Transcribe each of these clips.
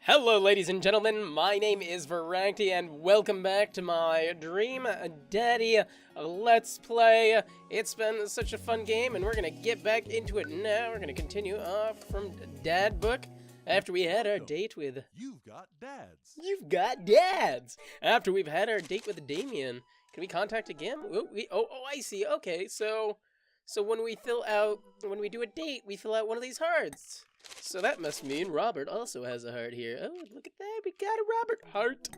Hello, ladies and gentlemen, my name is Voraktee, and welcome back to my Dream Daddy Let's Play. It's been such a fun game, and we're gonna get back into it now. We're gonna continue off from Dad Book after we had our date with... You've got dads. You've got dads! After we've had our date with Damien. Can we contact again? Oh, I see. Okay, so when we do a date, we fill out one of these hearts. So that must mean Robert also has a heart here. Oh, look at that. We got a Robert heart.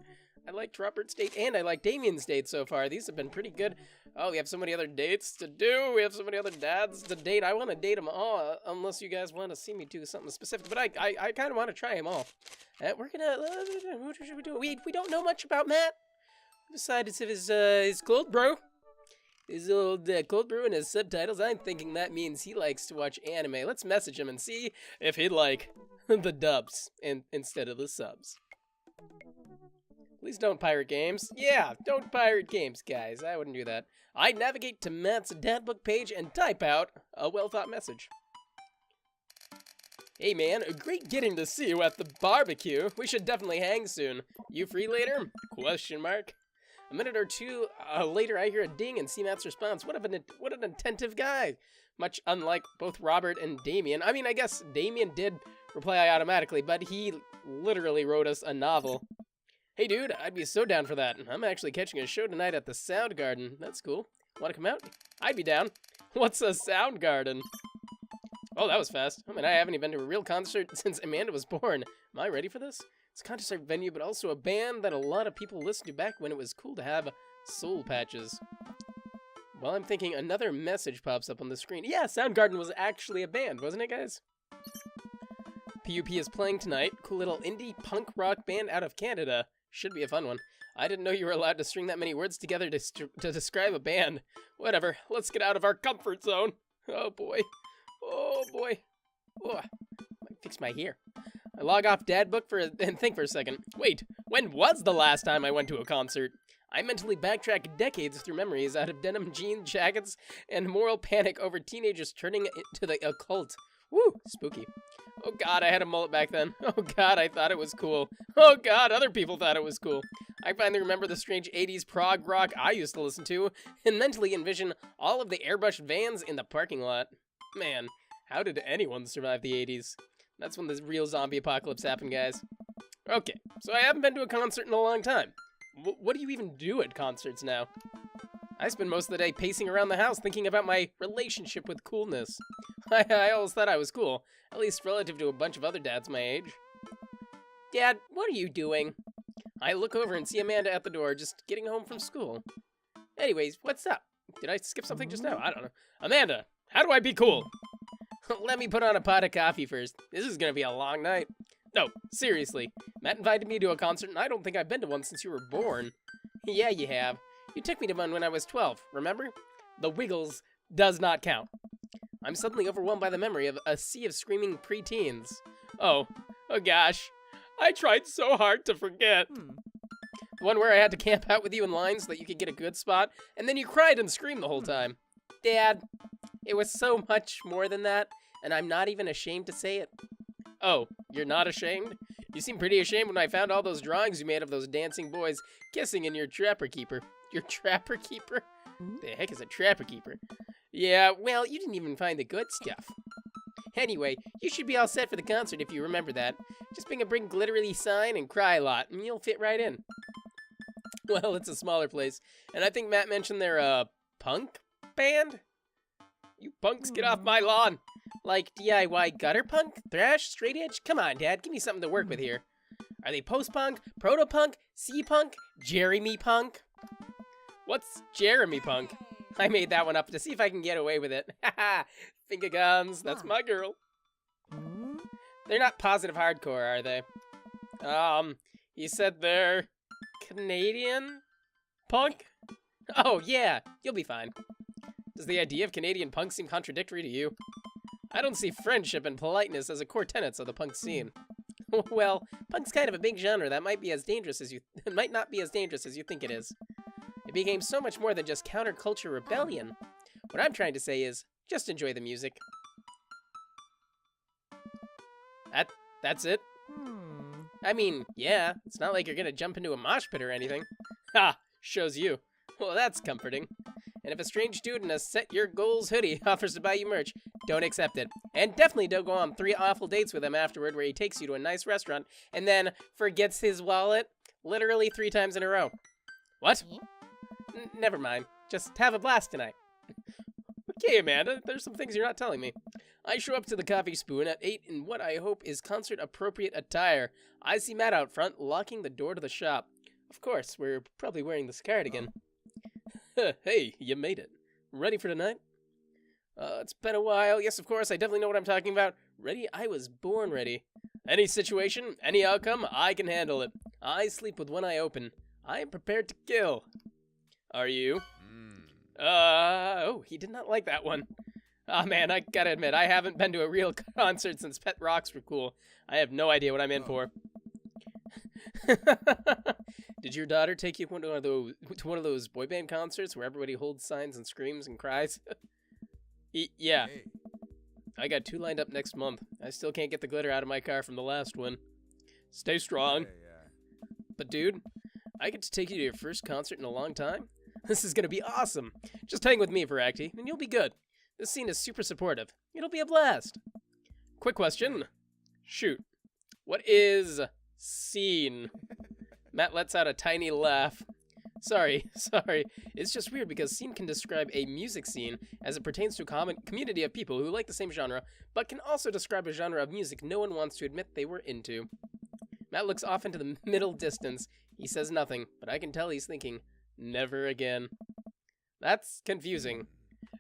I liked Robert's date, and I like Damien's date so far. These have been pretty good. Oh, we have so many other dates to do. We have so many other dads to date. I want to date them all, unless you guys want to see me do something specific. But I kind of want to try them all. We're going to... What should we do? We don't know much about Matt. We decided if his cold brew. His old cold brew and his subtitles, I'm thinking that means he likes to watch anime. Let's message him and see if he'd like the dubs instead of the subs. Please don't pirate games. Yeah, don't pirate games, guys. I wouldn't do that. I'd navigate to Matt's Dadbook page and type out a well-thought message. Hey man, great getting to see you at the barbecue. We should definitely hang soon. You free later? Question mark. A minute or two later, I hear a ding and see Matt's response. What an attentive guy. Much unlike both Robert and Damien. I mean, I guess Damien did reply automatically, but he literally wrote us a novel. Hey, dude, I'd be so down for that. I'm actually catching a show tonight at the Sound Garden. That's cool. Want to come out? I'd be down. What's a Sound Garden? Oh, that was fast. I mean, I haven't even been to a real concert since Amanda was born. Am I ready for this? It's a concert venue, but also a band that a lot of people listened to back when it was cool to have soul patches. Well, I'm thinking another message pops up on the screen. Yeah, Soundgarden was actually a band, wasn't it, guys? PUP is playing tonight. Cool little indie punk rock band out of Canada. Should be a fun one. I didn't know you were allowed to string that many words together to describe a band. Whatever, let's get out of our comfort zone. Oh, boy. Oh, boy. Oh, fix my hair. I log off Dadbook and think for a second. Wait, when was the last time I went to a concert? I mentally backtrack decades through memories out of denim jean jackets and moral panic over teenagers turning into the occult. Woo, spooky. Oh god, I had a mullet back then. Oh god, I thought it was cool. Oh god, other people thought it was cool. I finally remember the strange 80s prog rock I used to listen to and mentally envision all of the airbrushed vans in the parking lot. Man, how did anyone survive the 80s? That's when the real zombie apocalypse happened, guys. Okay, so I haven't been to a concert in a long time. What do you even do at concerts now? I spend most of the day pacing around the house thinking about my relationship with coolness. I always thought I was cool, at least relative to a bunch of other dads my age. Dad, what are you doing? I look over and see Amanda at the door, just getting home from school. Anyways, what's up? Did I skip something just now? I don't know. Amanda, how do I be cool? Let me put on a pot of coffee first. This is gonna be a long night. No, seriously. Matt invited me to a concert, and I don't think I've been to one since you were born. Yeah, you have. You took me to one when I was 12, remember? The Wiggles does not count. I'm suddenly overwhelmed by the memory of a sea of screaming preteens. Oh gosh. I tried so hard to forget. The one where I had to camp out with you in line so that you could get a good spot, and then you cried and screamed the whole time. Dad, it was so much more than that, and I'm not even ashamed to say it. Oh, you're not ashamed? You seemed pretty ashamed when I found all those drawings you made of those dancing boys kissing in your Trapper Keeper. Your Trapper Keeper? The heck is a Trapper Keeper? Yeah, well, you didn't even find the good stuff. Anyway, you should be all set for the concert if you remember that. Just bring a big glittery sign and cry a lot, and you'll fit right in. Well, it's a smaller place, and I think Matt mentioned they're punk band? You punks, get off my lawn. Like DIY gutter punk? Thrash? Straight edge? Come on, Dad, give me something to work with here. Are they post-punk? Proto-punk? C-punk? Jeremy punk? What's Jeremy punk? I made that one up to see if I can get away with it. Haha, finger guns, that's my girl. They're not positive hardcore, are they? You said they're Canadian punk? Oh, yeah, you'll be fine. Does the idea of Canadian punk seem contradictory to you? I don't see friendship and politeness as a core tenets of the punk scene. Well, punk's kind of a big genre that might not be as dangerous as you think it is. It became so much more than just counterculture rebellion. What I'm trying to say is, just enjoy the music. That's it? I mean, yeah, it's not like you're gonna jump into a mosh pit or anything. Ha! Shows you. Well, that's comforting. And if a strange dude in a Set Your Goals hoodie offers to buy you merch, don't accept it. And definitely don't go on 3 awful dates with him afterward where he takes you to a nice restaurant and then forgets his wallet literally 3 times in a row. What? Never mind. Just have a blast tonight. Okay, Amanda, there's some things you're not telling me. I show up to the Coffee Spoon at 8 in what I hope is concert-appropriate attire. I see Matt out front, locking the door to the shop. Of course, we're probably wearing this cardigan. Hey, you made it. Ready for tonight? It's been a while. Yes, of course, I definitely know what I'm talking about. Ready? I was born ready. Any situation, any outcome, I can handle it. I sleep with one eye open. I am prepared to kill. Are you? Oh, he did not like that one. Ah, man, I gotta admit, I haven't been to a real concert since Pet Rocks were cool. I have no idea what I'm in for. Did your daughter take you to one of those boy band concerts where everybody holds signs and screams and cries? Yeah. Hey. I got 2 lined up next month. I still can't get the glitter out of my car from the last one. Stay strong. Yeah. But dude, I get to take you to your first concert in a long time. This is gonna be awesome. Just hang with me, Voraktee, and you'll be good. This scene is super supportive. It'll be a blast. Quick question. Shoot. What is scene? Matt lets out a tiny laugh. Sorry. It's just weird because scene can describe a music scene as it pertains to a common community of people who like the same genre, but can also describe a genre of music no one wants to admit they were into. Matt looks off into the middle distance. He says nothing, but I can tell he's thinking, never again. That's confusing.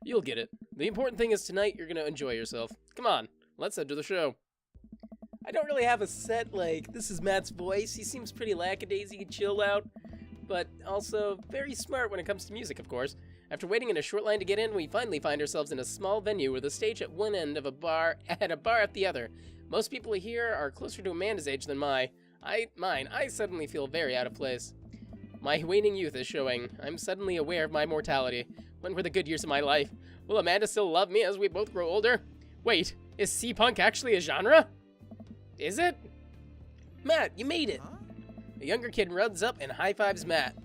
You'll get it. The important thing is tonight you're gonna enjoy yourself. Come on, let's head to the show. I don't really have a set, like, this is Matt's voice. He seems pretty lackadaisy, chilled out, but also very smart when it comes to music, of course. After waiting in a short line to get in, we finally find ourselves in a small venue with a stage at one end of a bar and a bar at the other. Most people here are closer to Amanda's age than mine. I suddenly feel very out of place. My waning youth is showing. I'm suddenly aware of my mortality. When were the good years of my life? Will Amanda still love me as we both grow older? Wait, is C-punk actually a genre? Is it? Matt, you made it! A younger kid runs up and high-fives Matt.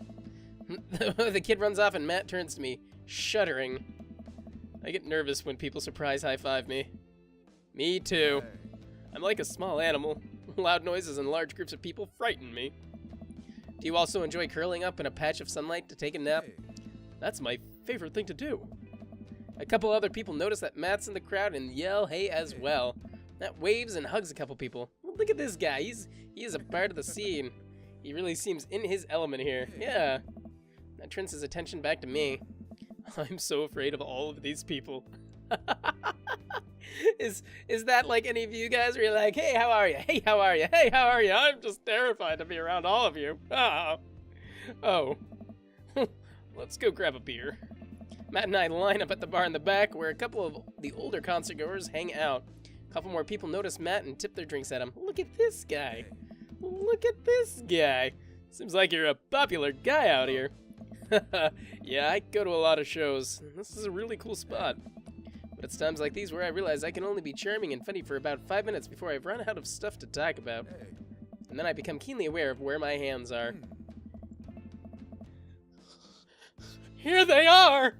The kid runs off and Matt turns to me, shuddering. I get nervous when people surprise high-five me. Me too. I'm like a small animal. Loud noises and large groups of people frighten me. Do you also enjoy curling up in a patch of sunlight to take a nap? That's my favorite thing to do. A couple other people notice that Matt's in the crowd and yell hey as well. Matt waves and hugs a couple people. Look at this guy, he is a part of the scene. He really seems in his element here. Yeah. That turns his attention back to me. I'm so afraid of all of these people. Is that like any of you guys where you're like, hey, how are you? Hey, how are you? Hey, how are you? I'm just terrified to be around all of you. Oh. Let's go grab a beer. Matt and I line up at the bar in the back where a couple of the older concertgoers hang out. A couple more people notice Matt and tip their drinks at him. Look at this guy. Look at this guy. Seems like you're a popular guy out here. Yeah, I go to a lot of shows. This is a really cool spot. But it's times like these where I realize I can only be charming and funny for about 5 minutes before I've run out of stuff to talk about. And then I become keenly aware of where my hands are. Here they are!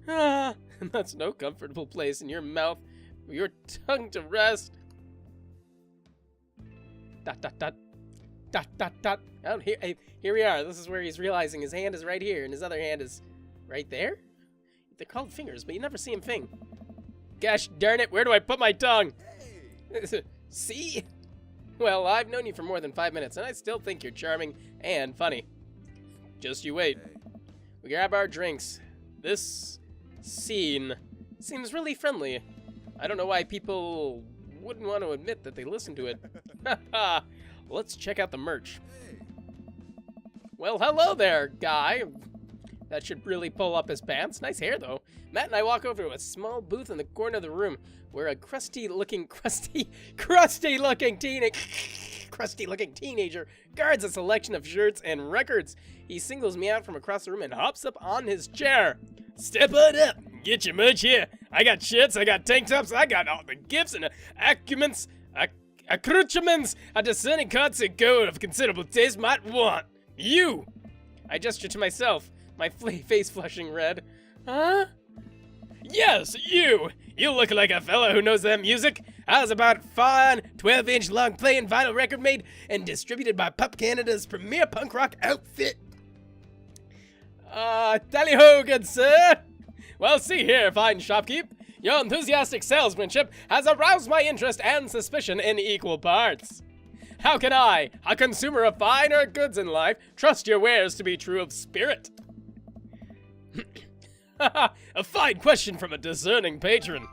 And that's no comfortable place in your mouth for your tongue to rest. Dot, dot, dot. Dot, dot, dot. Oh, here we are. This is where he's realizing his hand is right here and his other hand is right there? They're called fingers, but you never see him fing. Gosh darn it, where do I put my tongue? See? Well, I've known you for more than 5 minutes, and I still think you're charming and funny. Just you wait. We grab our drinks. This scene seems really friendly. I don't know why people wouldn't want to admit that they listen to it. Let's check out the merch. Well, hello there, guy. That should really pull up his pants. Nice hair, though. Matt and I walk over to a small booth in the corner of the room where a crusty-looking teenager guards a selection of shirts and records. He singles me out from across the room and hops up on his chair. Step on up. Get your merch here. I got shirts, I got tank tops, I got all the gifts and accoutrements. accoutrements a discerning concert goer of considerable taste might want. You! I gesture to myself, my face flushing red. Huh? Yes, you! You look like a fella who knows that music. How's about fine 12-inch long playing vinyl record made and distributed by Pup Canada's premier punk rock outfit? Tally-ho, good sir! Well, see here, fine shopkeep. Your enthusiastic salesmanship has aroused my interest and suspicion in equal parts. How can I, a consumer of finer goods in life, trust your wares to be true of spirit? A fine question from a discerning patron.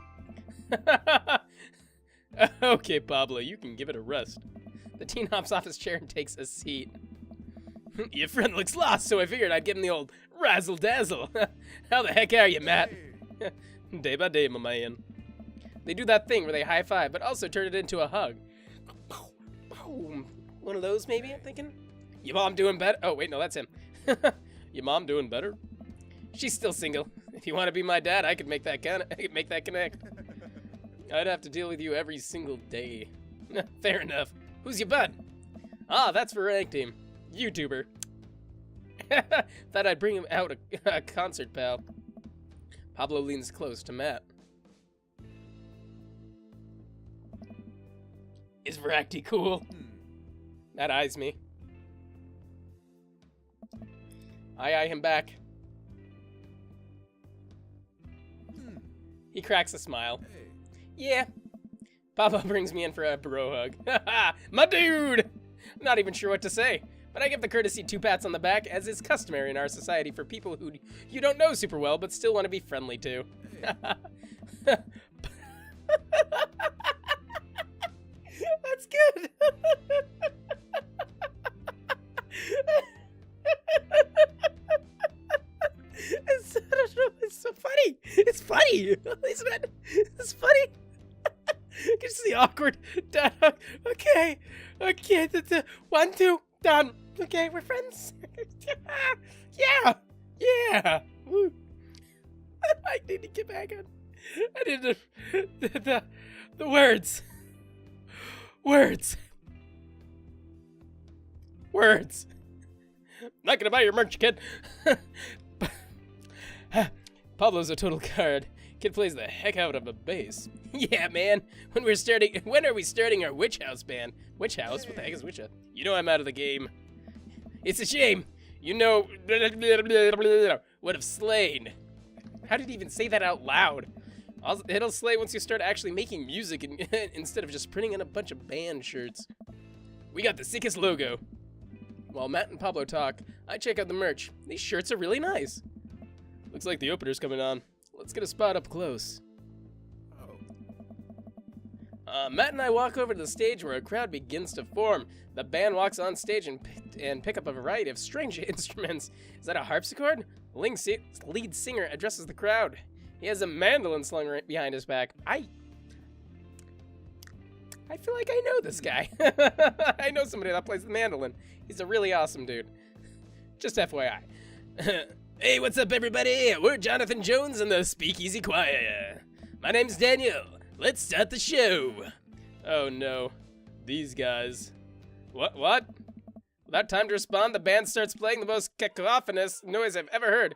Okay, Pablo, you can give it a rest. The teen hops off his chair and takes a seat. Your friend looks lost, so I figured I'd give him the old razzle-dazzle. How the heck are you, Matt? Day by day, my man. They do that thing where they high-five, but also turn it into a hug. One of those, maybe, I'm thinking? Your mom doing better? Oh, wait, no, that's him. Your mom doing better? She's still single. If you want to be my dad, I could make that connect. I'd have to deal with you every single day. Fair enough. Who's your bud? Ah, that's Voraktee, YouTuber. Thought I'd bring him out a concert, pal. Pablo leans close to Matt. Is Voraktee cool? Matt eyes me. I eye him back. He cracks a smile. Yeah. Pablo brings me in for a bro hug. My dude! I'm not even sure what to say, but I give the courtesy 2 pats on the back, as is customary in our society for people who you don't know super well, but still want to be friendly to. That's good. It's so funny. It's funny. Isn't it? It's funny. It's the awkward dad hug. Okay. 1, 2, done. Okay, we're friends. Yeah. Woo. I need to get back on. I need to the words. Not gonna buy your merch, kid. Pablo's a total card. Kid plays the heck out of a bass. Yeah, man. When are we starting our Witch House band? Witch House? What the heck is Witch House? You know I'm out of the game. It's a shame. You know would have slain. How did he even say that out loud? It'll slay once you start actually making music instead of just printing in a bunch of band shirts. We got the sickest logo. While Matt and Pablo talk, I check out the merch. These shirts are really nice. Looks like the opener's coming on. Let's get a spot up close. Matt and I walk over to the stage where a crowd begins to form. The band walks on stage and pick up a variety of strange instruments. Is that a harpsichord? Lead singer addresses the crowd. He has a mandolin slung right behind his back. I feel like I know this guy. I know somebody that plays the mandolin. He's a really awesome dude. Just FYI. Hey, what's up, everybody? We're Jonathan Jones and the Speakeasy Choir. My name's Daniel. Let's start the show. Oh no, these guys. What? Without time to respond, the band starts playing the most cacophonous noise I've ever heard.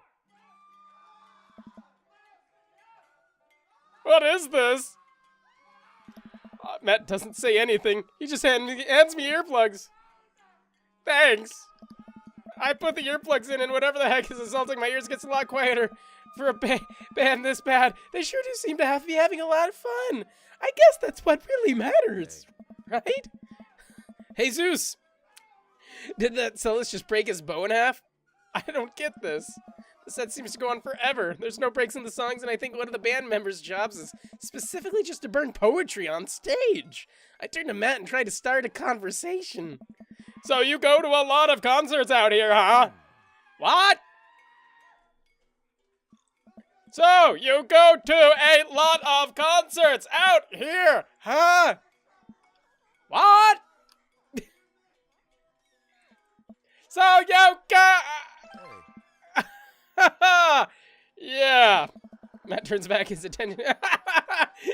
What is this? Matt doesn't say anything. He just hands me earplugs. Thanks. I put the earplugs in and whatever the heck is assaulting my ears gets a lot quieter. For a band this bad, they sure do seem to be having a lot of fun. I guess that's what really matters, right? Hey, Zeus. Did that cellist just break his bow in half? I don't get this. The set seems to go on forever. There's no breaks in the songs, and I think one of the band members' jobs is specifically just to burn poetry on stage. I turned to Matt and tried to start a conversation. So you go to a lot of concerts out here, huh? What? So you go to a lot of concerts out here, huh? What? So you go... Yeah. Matt turns back his attention.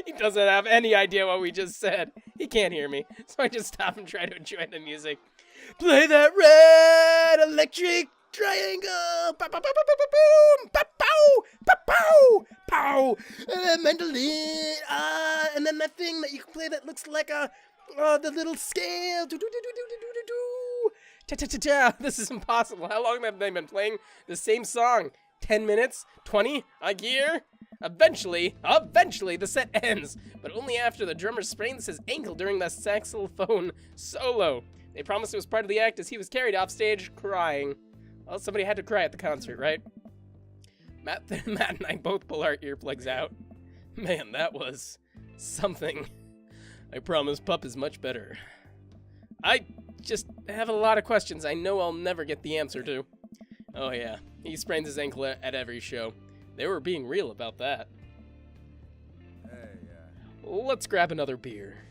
He doesn't have any idea what we just said. He can't hear me, so I just stop and try to enjoy the music. Play that red electric triangle. Pow, pow, pow, pow, pow, boom. Pow, pow, pow, pow. Mandolin. And then that thing that you can play that looks like the little scale. Do, do, do, do, do, do, do, do. Ta, ta, ta, ta. This is impossible. How long have they been playing the same song? 10 minutes? 20? A year? Eventually, the set ends, but only after the drummer sprains his ankle during the saxophone solo. They promised it was part of the act as he was carried off stage crying. Well, somebody had to cry at the concert, right? Matt and I both pull our earplugs out. Man, that was something. I promise Pup is much better. I just have a lot of questions I know I'll never get the answer to. Oh yeah, he sprains his ankle at every show. They were being real about that. Let's grab another beer.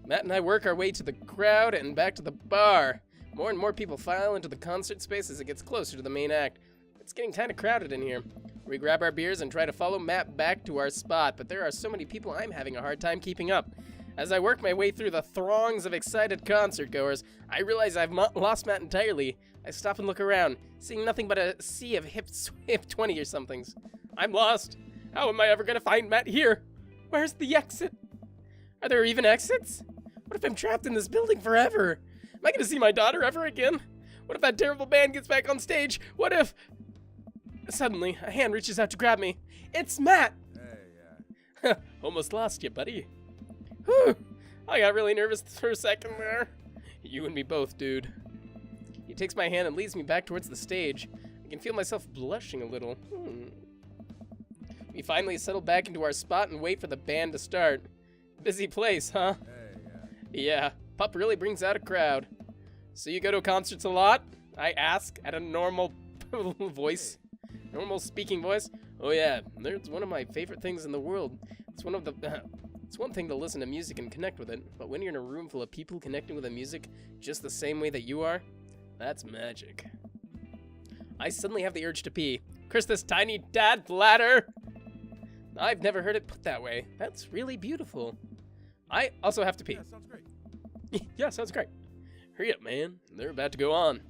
Matt and I work our way to the crowd and back to the bar. More and more people file into the concert space as it gets closer to the main act. It's getting kind of crowded in here. We grab our beers and try to follow Matt back to our spot, but there are so many people I'm having a hard time keeping up. As I work my way through the throngs of excited concert goers, I realize I've lost Matt entirely. I stop and look around, seeing nothing but a sea of hip 20 or somethings. I'm lost. How am I ever gonna find Matt here? Where's the exit? Are there even exits? What if I'm trapped in this building forever? Am I gonna see my daughter ever again? What if that terrible band gets back on stage? What if... Suddenly, a hand reaches out to grab me. It's Matt! Hey, almost lost you, buddy. Whew. I got really nervous for a second there. You and me both, dude. He takes my hand and leads me back towards the stage. I can feel myself blushing a little. We finally settle back into our spot and wait for the band to start. Busy place, huh? Hey, yeah, Pup really brings out a crowd. So you go to concerts a lot? I ask at a normal voice. Normal speaking voice? Oh yeah, it's one of my favorite things in the world. It's one thing to listen to music and connect with it, but when you're in a room full of people connecting with the music just the same way that you are, that's magic. I suddenly have the urge to pee. Curse this tiny dad bladder! I've never heard it put that way. That's really beautiful. I also have to pee. Yeah, sounds great. Yeah, sounds great. Hurry up, man. They're about to go on.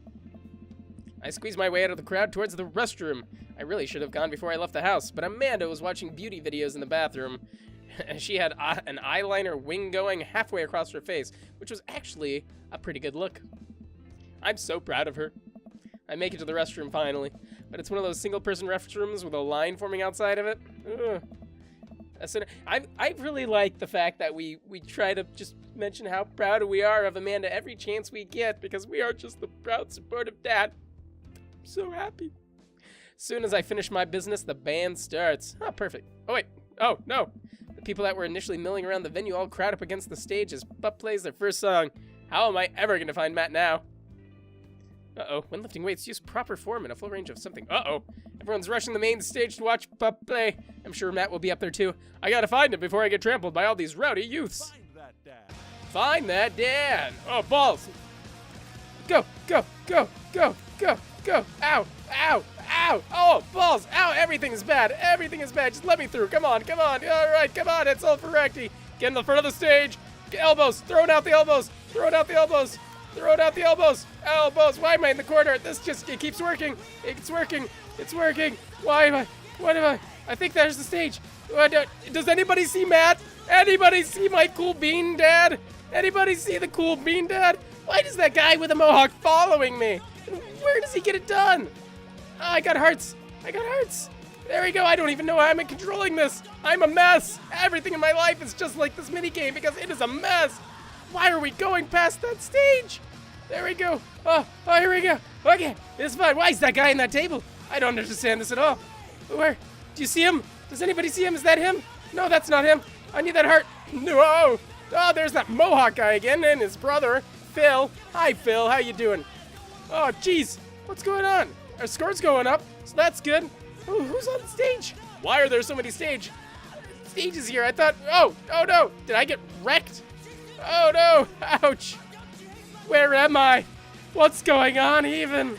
I squeeze my way out of the crowd towards the restroom. I really should have gone before I left the house, but Amanda was watching beauty videos in the bathroom. She had an eyeliner wing going halfway across her face, which was actually a pretty good look. I'm so proud of her. I make it to the restroom finally, but it's one of those single-person restrooms with a line forming outside of it. Ugh. I really like the fact that we try to just mention how proud we are of Amanda every chance we get, because we are just the proud, supportive dad. I'm so happy. As soon as I finish my business, the band starts. Oh, perfect. Oh, wait. Oh, no. The people that were initially milling around the venue all crowd up against the stage as Pup plays their first song. How am I ever going to find Matt now? Uh-oh. When lifting weights, use proper form in a full range of something. Uh-oh. Everyone's rushing the main stage to watch Pup play. I'm sure Matt will be up there too. I gotta find him before I get trampled by all these rowdy youths. Find that dad. Find that dad. Oh, balls. Go, go, go, go, go, go. Ow, ow, ow. Oh, balls. Ow, everything is bad. Everything is bad. Just let me through. Come on, come on. All right, come on. It's all Voraktee. Get in the front of the stage. Elbows. Throwing out the elbows. Throwing out the elbows. Throwing out the elbows. Elbows. Why am I in the corner? It keeps working. It's working. It's working. Why am I? What am I? I think there's the stage. Does anybody see Matt? Anybody see my cool bean dad? Anybody see the cool bean dad? Why does that guy with a mohawk following me? Where does he get it done? Oh, I got hearts. I got hearts. There we go. I don't even know how I'm controlling this. I'm a mess. Everything in my life is just like this minigame because it is a mess. Why are we going past that stage? There we go. Oh, here we go. Okay, it's fine. Why is that guy in that table? I don't understand this at all. Where? Do you see him? Does anybody see him? Is that him? No, that's not him. I need that heart. No. Oh, there's that mohawk guy again and his brother, Phil. Hi, Phil. How you doing? Oh, jeez. What's going on? Our score's going up, so that's good. Ooh, who's on stage? Why are there so many stages here? I thought, oh no. Did I get wrecked? Oh no. Ouch. Where am I? What's going on even?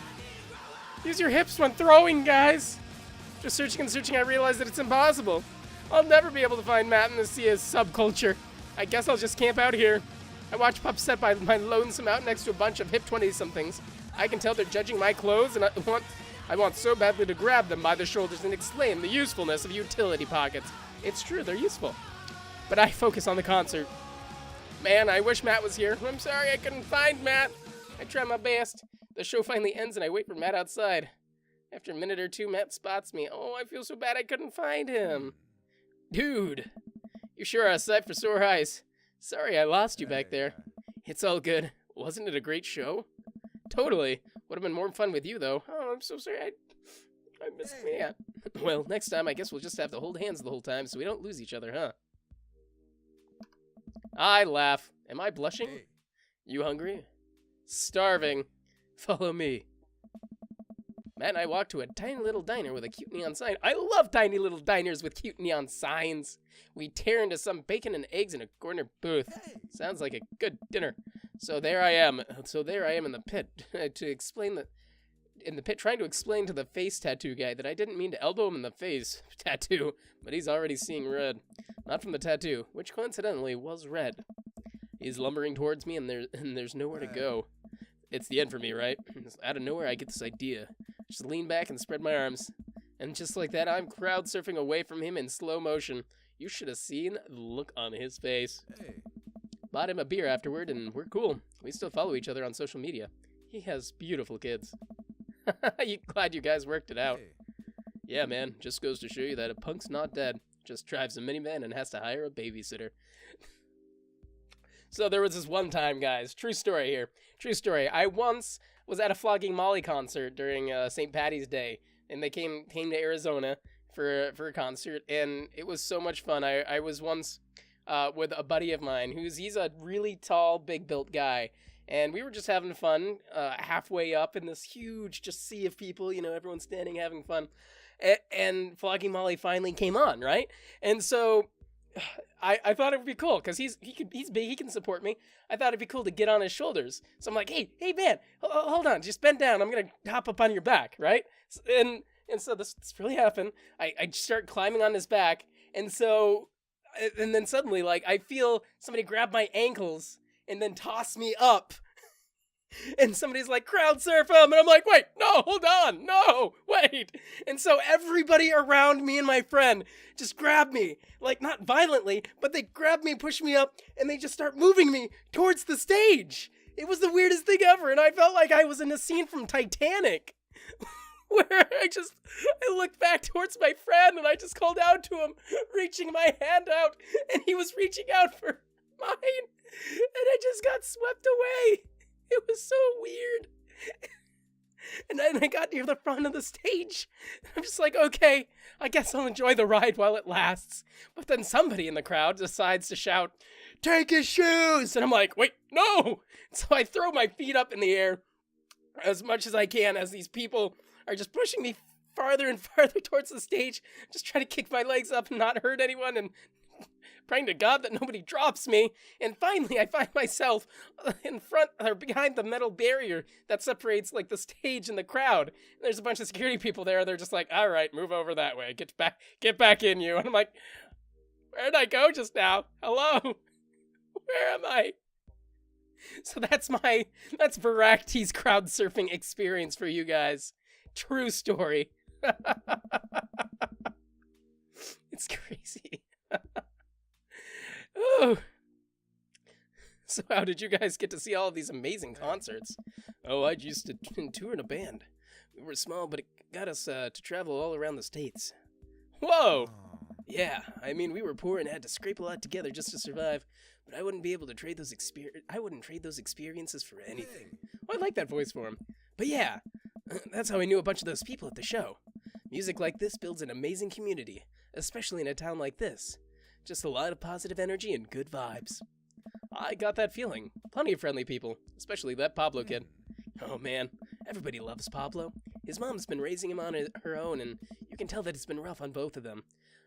Use your hips when throwing, guys. Just searching and searching, I realized that it's impossible. I'll never be able to find Matt in the sea as subculture. I guess I'll just camp out here. I watch pups set by my lonesome out next to a bunch of hip 20-somethings. I can tell they're judging my clothes, and I want so badly to grab them by the shoulders and explain the usefulness of utility pockets. It's true, they're useful. But I focus on the concert. Man, I wish Matt was here. I'm sorry I couldn't find Matt. I tried my best. The show finally ends and I wait for Matt outside. After a minute or two, Matt spots me. Oh, I feel so bad I couldn't find him. Dude, you sure are a sight for sore eyes. Sorry I lost you back there. It's all good. Wasn't it a great show? Totally. Would have been more fun with you, though. Oh, I'm so sorry. I missed Matt. Well, next time I guess we'll just have to hold hands the whole time so we don't lose each other, huh? I laugh. Am I blushing? You hungry? Starving. Follow me. Matt and I walk to a tiny little diner with a cute neon sign. I love tiny little diners with cute neon signs. We tear into some bacon and eggs in a corner booth. Sounds like a good dinner. So there I am in the pit trying to explain to the face tattoo guy that I didn't mean to elbow him in the face tattoo, but he's already seeing red. Not from the tattoo, which coincidentally was red. He's lumbering towards me and there's nowhere to go. It's the end for me, right? Out of nowhere I get this idea. Just lean back and spread my arms. And just like that, I'm crowd surfing away from him in slow motion. You should have seen the look on his face. Bought him a beer afterward, and we're cool. We still follow each other on social media. He has beautiful kids. Glad you guys worked it out. Yeah, man. Just goes to show you that a punk's not dead. Just drives a minivan and has to hire a babysitter. So there was this one time, guys. True story here. True story. I once was at a Flogging Molly concert during St. Patty's Day, and they came to Arizona for a concert, and it was so much fun. I was once with a buddy of mine he's a really tall, big-built guy, and we were just having fun halfway up in this huge just sea of people, everyone standing having fun, and Flogging Molly finally came on, right? And so I thought it would be cool because he's big, he can support me. I thought it'd be cool to get on his shoulders. So I'm like, hey man, hold on, just bend down. I'm gonna hop up on your back, right? And so this really happened. I start climbing on his back, and then suddenly, like, I feel somebody grab my ankles and then toss me up. And somebody's like, crowd surf him. And I'm like, wait, no, hold on. No, wait. And so everybody around me and my friend just grab me. Like, not violently, but they grab me, push me up, and they just start moving me towards the stage. It was the weirdest thing ever. And I felt like I was in a scene from Titanic. Where I looked back towards my friend and I just called out to him, reaching my hand out. And he was reaching out for mine. And I just got swept away. It was so weird. And then I got near the front of the stage. I'm just like, okay, I guess I'll enjoy the ride while it lasts. But then somebody in the crowd decides to shout, take his shoes! And I'm like, wait, no! So I throw my feet up in the air as much as I can as these people are just pushing me farther and farther towards the stage, just trying to kick my legs up and not hurt anyone, and praying to God that nobody drops me. And finally, I find myself in front or behind the metal barrier that separates like the stage and the crowd. And there's a bunch of security people there. They're just like, all right, move over that way. Get back in you. And I'm like, where did I go just now? Hello? Where am I? So that's Voraktee's crowd surfing experience for you guys. True story. It's crazy. Oh. So how did you guys get to see all of these amazing concerts? Oh, I used to tour in a band. We were small, but it got us to travel all around the States. Whoa! Yeah, I mean, we were poor and had to scrape a lot together just to survive, but I wouldn't be able to trade those experiences for anything. Oh, I like that voice for him. But yeah, that's how I knew a bunch of those people at the show. Music like this builds an amazing community, especially in a town like this. Just a lot of positive energy and good vibes. I got that feeling. Plenty of friendly people, especially that Pablo kid. Oh man, everybody loves Pablo. His mom's been raising him on her own, and you can tell that it's been rough on both of them.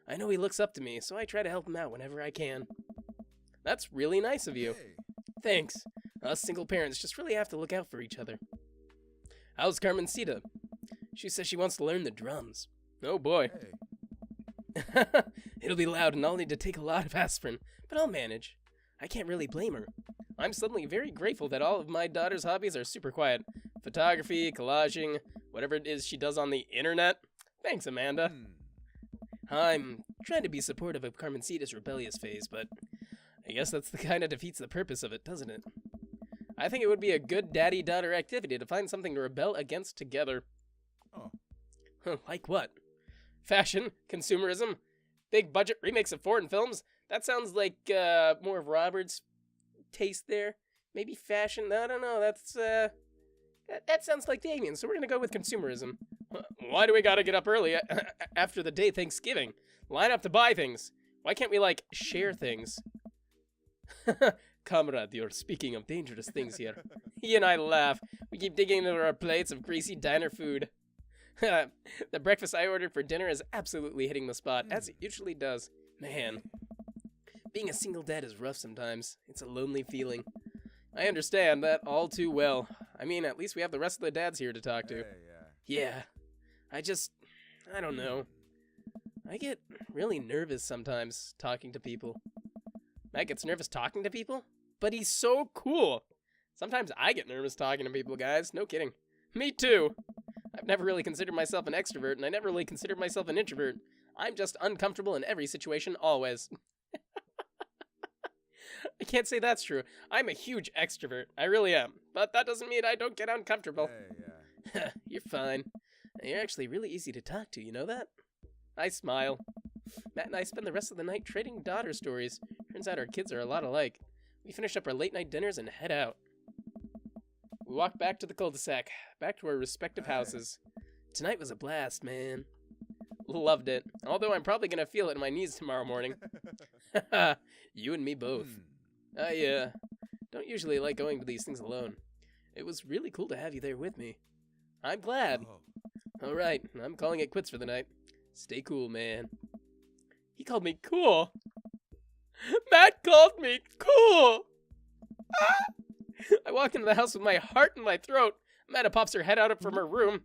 I know he looks up to me, so I try to help him out whenever I can. That's really nice of you. Thanks. Us single parents just really have to look out for each other. How's Carmencita? She says she wants to learn the drums. Oh boy. It'll be loud and I'll need to take a lot of aspirin, but I'll manage. I can't really blame her. I'm suddenly very grateful that all of my daughter's hobbies are super quiet. Photography, collaging, whatever it is she does on the internet. Thanks, Amanda. I'm trying to be supportive of Carmencita's rebellious phase, but I guess that's the kind of defeats the purpose of it, doesn't it? I think it would be a good daddy-daughter activity to find something to rebel against together. Oh. Like what? Fashion? Consumerism? Big budget remakes of foreign films? That sounds like more of Robert's taste there. Maybe fashion? I don't know. That sounds like Damien, so we're gonna go with consumerism. Why do we gotta get up early after the day Thanksgiving? Line up to buy things. Why can't we, like, share things? Comrade, you're speaking of dangerous things here. He and I laugh. We keep digging into our plates of greasy diner food. The breakfast I ordered for dinner is absolutely hitting the spot, as it usually does. Man, being a single dad is rough sometimes. It's a lonely feeling. I understand that all too well. I mean, at least we have the rest of the dads here to talk to. Yeah. I don't know. I get really nervous sometimes talking to people. Matt gets nervous talking to people? But he's so cool. Sometimes I get nervous talking to people, guys. No kidding. Me too. I've never really considered myself an extrovert, and I never really considered myself an introvert. I'm just uncomfortable in every situation, always. I can't say that's true. I'm a huge extrovert. I really am. But that doesn't mean I don't get uncomfortable. You're fine. You're actually really easy to talk to, you know that? I smile. Matt and I spend the rest of the night trading daughter stories. Turns out our kids are a lot alike. We finish up our late night dinners and head out. We walk back to the cul-de-sac, back to our respective houses. Tonight was a blast, man. Loved it. Although I'm probably gonna feel it in my knees tomorrow morning. You and me both. I don't usually like going to these things alone. It was really cool to have you there with me. I'm glad. Alright, I'm calling it quits for the night. Stay cool, man. He called me cool. Matt called me cool. I walk into the house with my heart in my throat. Amanda pops her head out from her room.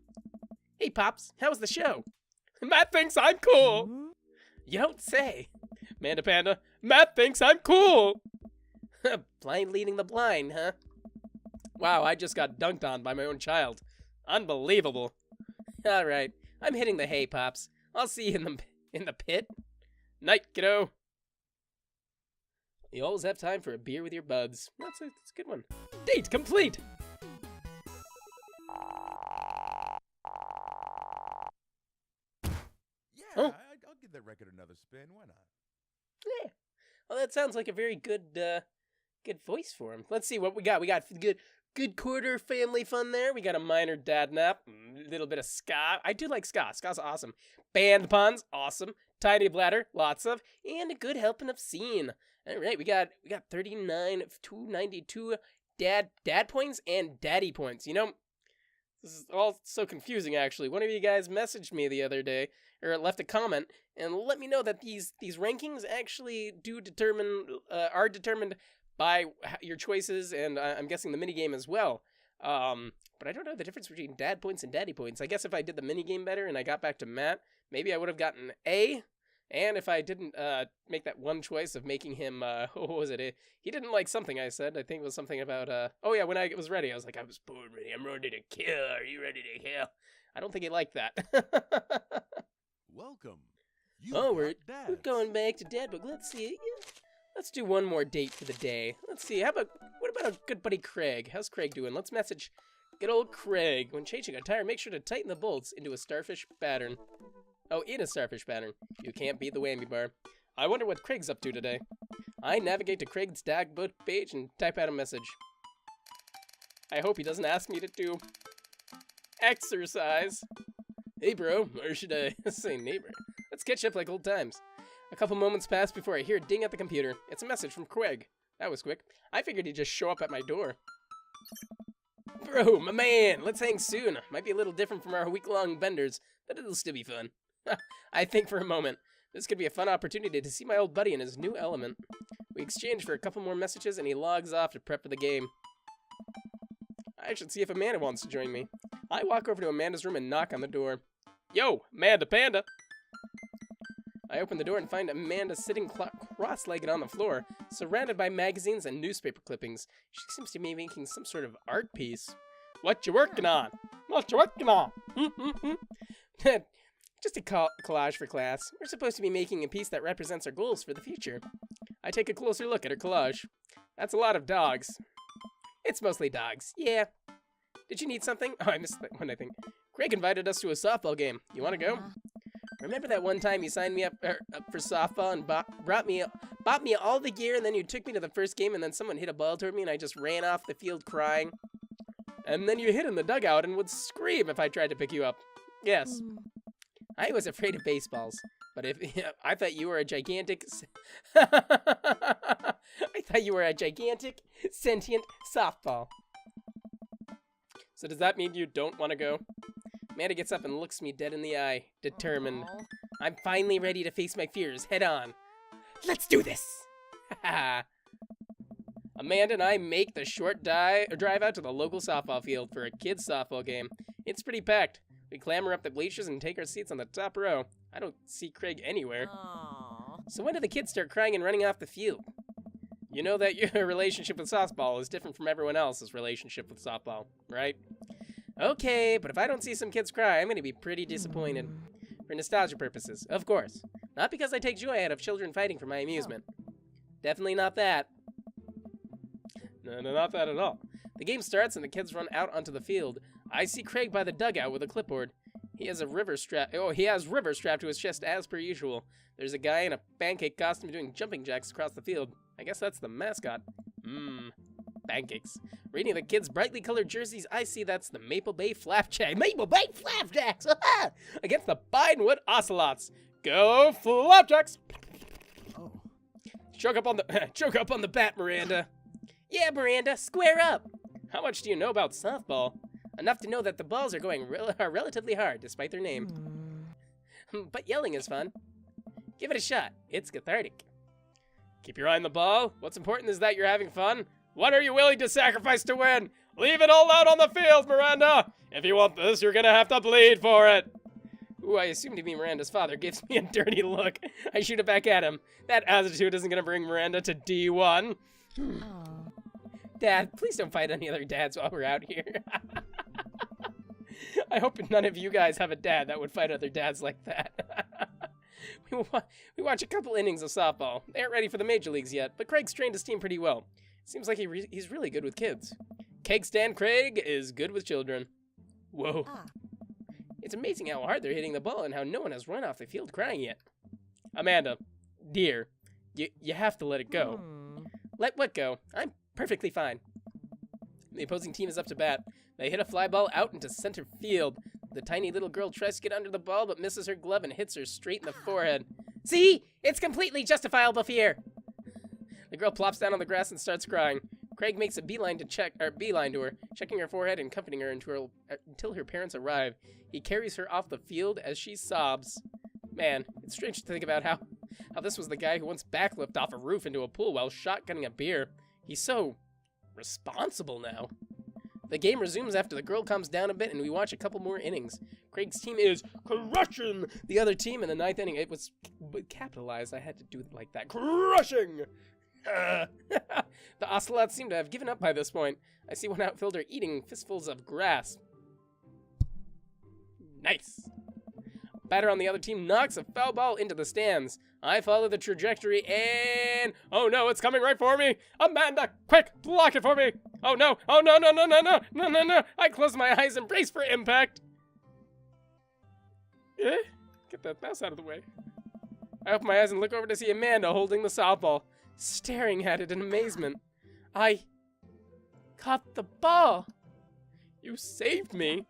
Hey, Pops, how was the show? Matt thinks I'm cool. You don't say. Amanda Panda, Matt thinks I'm cool. Blind leading the blind, huh? Wow, I just got dunked on by my own child. Unbelievable. All right, I'm hitting the hay, Pops. I'll see you in the pit. Night, kiddo. You always have time for a beer with your buds. That's a good one. Date complete. Yeah, Oh. I'll give that record another spin. Why not? Yeah. Well, that sounds like a very good voice for him. Let's see what we got. We got good quarter family fun there. We got a minor dad nap, a little bit of ska. I do like ska. Ska's awesome. Band puns, awesome. Tiny bladder, lots of, and a good helping of scene. All right, we got 39 of 292 dad points and daddy points. You know, this is all so confusing. Actually, one of you guys messaged me the other day or left a comment and let me know that these rankings actually are determined by your choices, and I'm guessing the minigame as well. But I don't know the difference between dad points and daddy points. I guess if I did the minigame better and I got back to Matt, maybe I would have gotten A. And if I didn't make that one choice of making him, what was it? He didn't like something I said. I think it was something about, oh yeah, when I was ready, I was like, I was born ready. I'm ready to kill. Are you ready to kill? I don't think he liked that. Welcome. We're going back to Dad Book. Let's see. Yeah. Let's do one more date for the day. Let's see. What about our good buddy Craig? How's Craig doing? Let's message good old Craig. When changing a tire, make sure to tighten the bolts into a starfish pattern. Oh, in a starfish pattern. You can't beat the whammy bar. I wonder what Craig's up to today. I navigate to Craig's Dad Book page and type out a message. I hope he doesn't ask me to do exercise. Hey, bro. Or should I say neighbor? Let's catch up like old times. A couple moments pass before I hear a ding at the computer. It's a message from Craig. That was quick. I figured he'd just show up at my door. Bro, my man, let's hang soon. Might be a little different from our week-long benders, but it'll still be fun. I think for a moment. This could be a fun opportunity to see my old buddy in his new element. We exchange for a couple more messages and he logs off to prep for the game. I should see if Amanda wants to join me. I walk over to Amanda's room and knock on the door. Yo, Amanda Panda! I open the door and find Amanda sitting cross-legged on the floor, surrounded by magazines and newspaper clippings. She seems to be making some sort of art piece. What you working on? What you working on? Just a collage for class. We're supposed to be making a piece that represents our goals for the future. I take a closer look at her collage. That's a lot of dogs. It's mostly dogs, yeah. Did you need something? Oh, I missed that one, I think. Craig invited us to a softball game. You want to go? Remember that one time you signed me up for softball and bought me all the gear, and then you took me to the first game, and then someone hit a ball toward me, and I just ran off the field crying? And then you hid in the dugout and would scream if I tried to pick you up. Yes. I was afraid of baseballs, but I thought you were a gigantic... I thought you were a gigantic, sentient softball. So does that mean you don't want to go? Amanda gets up and looks me dead in the eye, determined. I'm finally ready to face my fears head on. Let's do this! Amanda and I make the short drive out to the local softball field for a kids' softball game. It's pretty packed. We clamber up the bleachers and take our seats on the top row. I don't see Craig anywhere. Aww. So when do the kids start crying and running off the field? You know that your relationship with softball is different from everyone else's relationship with softball, right? Okay, but if I don't see some kids cry, I'm going to be pretty disappointed. For nostalgia purposes, of course. Not because I take joy out of children fighting for my amusement. Definitely not that. No, not that at all. The game starts and the kids run out onto the field. I see Craig by the dugout with a clipboard. He has river strapped to his chest as per usual. There's a guy in a pancake costume doing jumping jacks across the field. I guess that's the mascot. Pancakes. Reading the kids' brightly colored jerseys, I see that's the Maple Bay Flapjack. Maple Bay Flapjacks! Against the Bidenwood Ocelots. Go Flapjacks! Oh. Choke up on the bat, Miranda. Yeah, Miranda, square up. How much do you know about softball? Enough to know that the balls are going relatively hard, despite their name. But yelling is fun. Give it a shot. It's cathartic. Keep your eye on the ball. What's important is that you're having fun. What are you willing to sacrifice to win? Leave it all out on the field, Miranda. If you want this, you're gonna have to bleed for it. Who I assume to be Miranda's father gives me a dirty look. I shoot it back at him. That attitude isn't gonna bring Miranda to D1. Dad, please don't fight any other dads while we're out here. I hope none of you guys have a dad that would fight other dads like that. We watch a couple innings of softball. They aren't ready for the major leagues yet, but Craig's trained his team pretty well. Seems like he's really good with kids. Keg Stand Craig is good with children. Whoa. It's amazing how hard they're hitting the ball and how no one has run off the field crying yet. Amanda, dear, you have to let it go. Let what go? I'm perfectly fine. The opposing team is up to bat. They hit a fly ball out into center field. The tiny little girl tries to get under the ball but misses her glove and hits her straight in the forehead. See? It's completely justifiable fear. The girl plops down on the grass and starts crying. Craig makes a beeline to her, checking her forehead and comforting her until her parents arrive. He carries her off the field as she sobs. Man, it's strange to think about how this was the guy who once backflipped off a roof into a pool while shotgunning a beer. He's so responsible now. The game resumes after the girl calms down a bit and we watch a couple more innings. Craig's team is crushing the other team in the 9th inning. It was capitalized. I had to do it like that. Crushing! The Ocelots seem to have given up by this point. I see one outfielder eating fistfuls of grass. Nice. Batter on the other team knocks a foul ball into the stands. I follow the trajectory and... Oh no, it's coming right for me! Amanda, quick, block it for me! Oh no, oh no, no, no, no, no, no, no, no! I close my eyes and brace for impact! Get that mouse out of the way. I open my eyes and look over to see Amanda holding the softball, staring at it in amazement. I caught the ball! You saved me!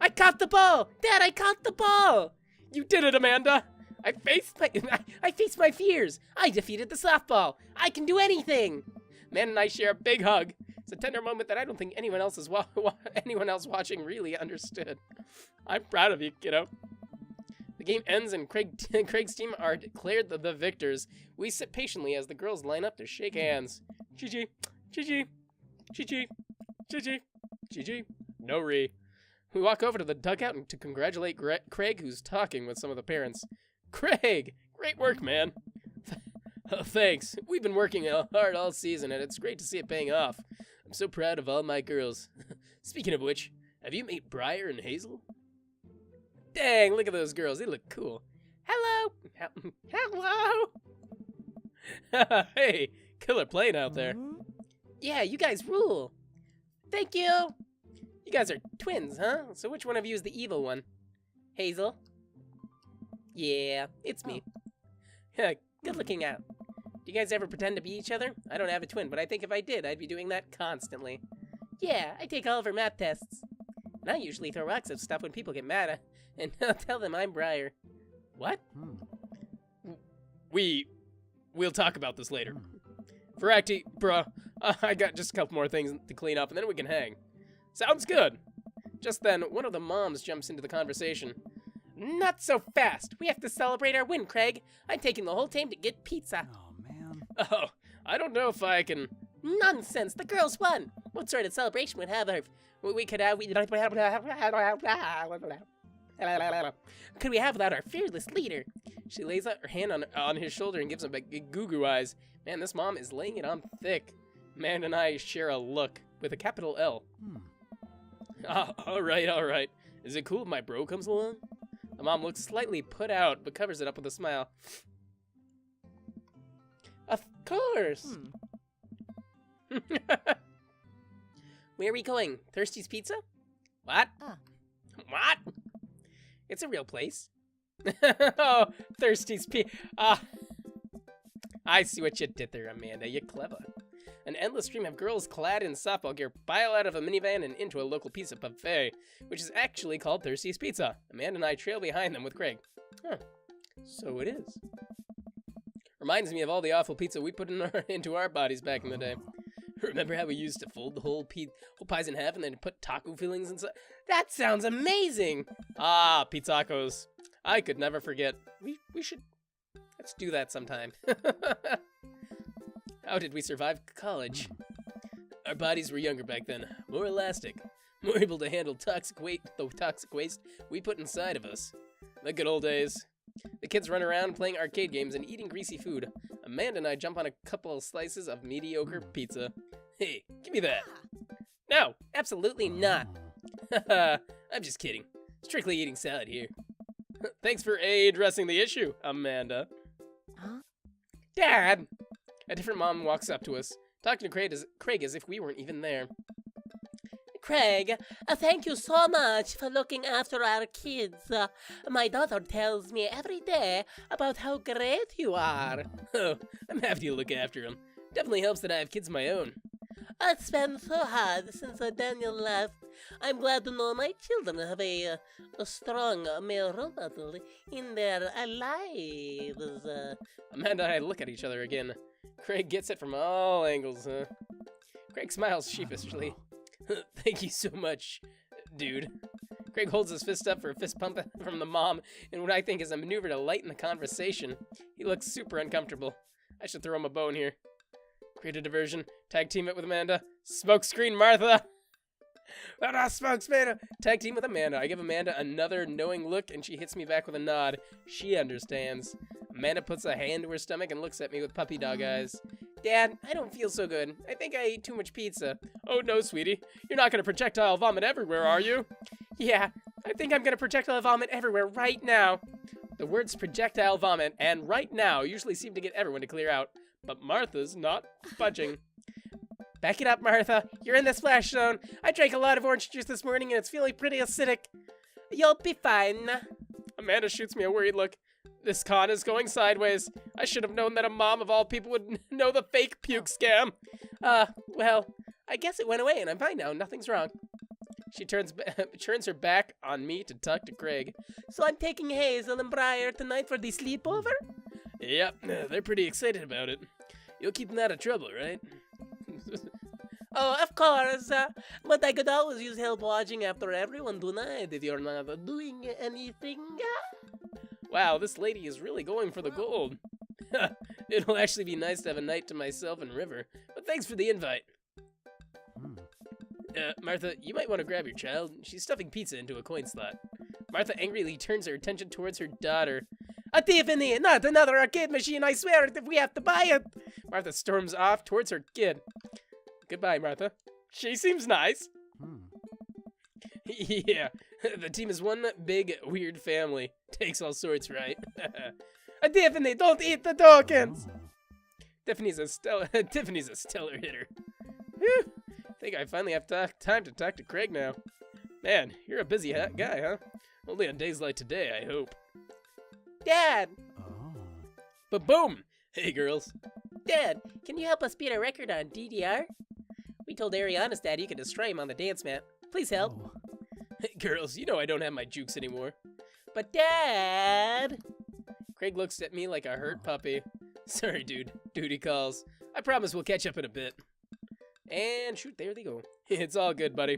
I caught the ball! Dad, I caught the ball! You did it, Amanda! I faced my fears! I defeated the softball! I can do anything! Man and I share a big hug. It's a tender moment that I don't think anyone else watching really understood. I'm proud of you, kiddo. The game ends and Craig's team are declared the victors. We sit patiently as the girls line up to shake hands. GG, GG, GG, GG, GG. No re. We walk over to the dugout to congratulate Craig, who's talking with some of the parents. Craig! Great work, man. Oh, thanks. We've been working hard all season, and it's great to see it paying off. I'm so proud of all my girls. Speaking of which, have you met Briar and Hazel? Dang, look at those girls. They look cool. Hello. Hello. Hey, killer plane out there. Yeah, you guys rule. Thank you. You guys are twins, huh? So which one of you is the evil one? Hazel? Yeah, it's me. Good looking out. Do you guys ever pretend to be each other? I don't have a twin, but I think if I did, I'd be doing that constantly. Yeah, I take all of her math tests. And I usually throw rocks at stuff when people get mad, and I'll tell them I'm Briar. What? We'll talk about this later. Voraktee, bruh, I got just a couple more things to clean up, and then we can hang. Sounds good. Just then, one of the moms jumps into the conversation. Not so fast. We have to celebrate our win, Craig. I'm taking the whole team to get pizza. Oh, man. Oh, I don't know if I can... Nonsense. The girls won. What sort of celebration would have our... Could we have without our fearless leader? She lays out her hand on his shoulder and gives him goo-goo eyes. Man, this mom is laying it on thick. Man and I share a look with a capital L. All right. Is it cool if my bro comes along? The mom looks slightly put out, but covers it up with a smile. Of course. Where are we going? Thirsty's Pizza? What? What? It's a real place. Oh, Thirsty's Pizza. I see what you did there, Amanda. You're clever. An endless stream of girls clad in softball gear pile out of a minivan and into a local pizza buffet, which is actually called Thirsty's Pizza. Amanda and I trail behind them with Craig. Huh. So it is. Reminds me of all the awful pizza we put into our bodies back in the day. Remember how we used to fold the whole pies in half and then put taco fillings inside? That sounds amazing! Ah, pizzacos. I could never forget. We should... Let's do that sometime. How did we survive college? Our bodies were younger back then, more elastic, more able to handle the toxic waste we put inside of us. The good old days. The kids run around playing arcade games and eating greasy food. Amanda and I jump on a couple of slices of mediocre pizza. Hey, give me that. No, absolutely not. I'm just kidding. Strictly eating salad here. Thanks for addressing the issue, Amanda. Huh? Dad! A different mom walks up to us, talking to Craig as if we weren't even there. Craig, thank you so much for looking after our kids. My daughter tells me every day about how great you are. Oh, I'm happy to look after them. Definitely helps that I have kids of my own. It's been so hard since Daniel left. I'm glad to know my children have a strong male role model in their lives. Amanda and I look at each other again. Craig gets it from all angles. Craig smiles sheepishly. Thank you so much, dude. Craig holds his fist up for a fist pump from the mom in what I think is a maneuver to lighten the conversation. He looks super uncomfortable. I should throw him a bone here. Create a diversion. Tag team it with Amanda. Smoke screen Martha. Smoke screen. Tag team with Amanda. I give Amanda another knowing look and she hits me back with a nod. She understands. Amanda puts a hand to her stomach and looks at me with puppy dog eyes. Dad, I don't feel so good. I think I ate too much pizza. Oh no, sweetie. You're not gonna projectile vomit everywhere, are you? Yeah, I think I'm gonna projectile vomit everywhere right now. The words projectile vomit and right now usually seem to get everyone to clear out. But Martha's not budging. Back it up, Martha. You're in the splash zone. I drank a lot of orange juice this morning and it's feeling pretty acidic. You'll be fine. Amanda shoots me a worried look. This con is going sideways. I should have known that a mom of all people would know the fake puke scam. Well, I guess it went away and I'm fine now. Nothing's wrong. She turns her back on me to talk to Craig. So I'm taking Hazel and Briar tonight for the sleepover? Yep, they're pretty excited about it. You'll keep them out of trouble, right? Oh, of course. But I could always use help watching after everyone tonight if you're not doing anything. Wow, this lady is really going for the gold. It'll actually be nice to have a night to myself and River, but thanks for the invite. Martha, you might want to grab your child. She's stuffing pizza into a coin slot. Martha angrily turns her attention towards her daughter. A Tiffany, not another arcade machine, I swear it if we have to buy it. Martha storms off towards her kid. Goodbye, Martha. She seems nice. Yeah, the team is one big weird family. Takes all sorts, right? A Tiffany, don't eat the tokens. Tiffany's a stellar hitter. Whew. Think I finally have time to talk to Craig now. Man, you're a busy guy, huh? Only on days like today, I hope. Dad! But boom! Hey, girls. Dad, can you help us beat a record on DDR? We told Ariana's dad you could destroy him on the dance mat. Please help. Hey, girls, you know I don't have my jukes anymore. But Dad! Craig looks at me like a hurt puppy. Sorry, dude. Duty calls. I promise we'll catch up in a bit. And shoot, there they go. It's all good, buddy.